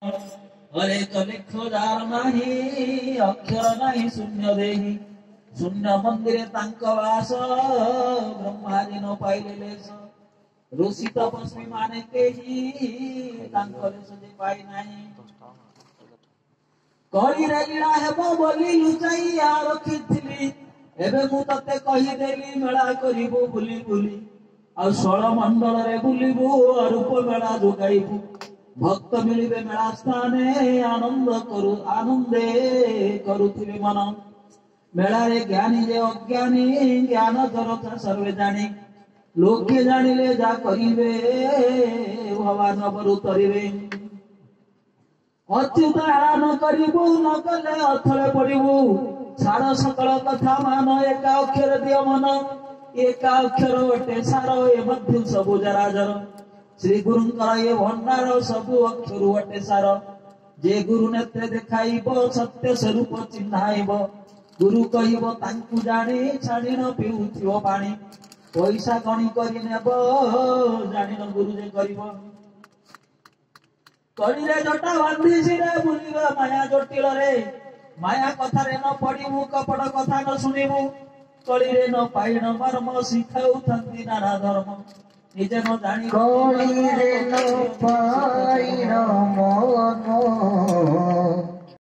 अरे लिख जार नाही अक्षर नाही शून्य देही शून्य मंदिरे तांक वास ब्रह्माजी न पाहिलेलेस ऋषी तपस्वी माने केही तांकले सजे पाई नाही कही रे लीला हेबो बोली लुचाई आ रखिथिली एबे मु तते कहि देली मेला करिबो बुली बुली आ षोल मंडल रे बुलिबो रूप मेला जोगाइबो भक्त मिलिबे मेला स्थाने आनंदे करुथिबे मन मेला रे ज्ञानी जे अज्ञानी ज्ञान जरता सर्वे जानी लोके जानिले जा करिबे भगवान बरु तरिबे अच्युत न करिबो न कले अथळे पडिबो सार सकल कथा मान एका अक्षर दिय मन एका अक्षर वटे सार ए मध्य सबु जराजर श्री गुरुंकर ये भंडार सबु अक्षर वटे सार जे गुरु नेत्रे देखाइबो सत्य स्वरूप चिन्हाइबो गुरु कहिबो तांकु जानी छाडी न पिउथिबो पानी पैसा गणी करि नेबो जानी न गुरु जे करिबो कलिरे जटा बांधी सिरे बुलिबा माया जटिल रे माया कथा रे न पडिबु कपट कथा न सुनिबु कलिरे न पाइण मर्म शिखाउ थंती नाना धर्म निजे न जानी कलिरे न पाइण मर्म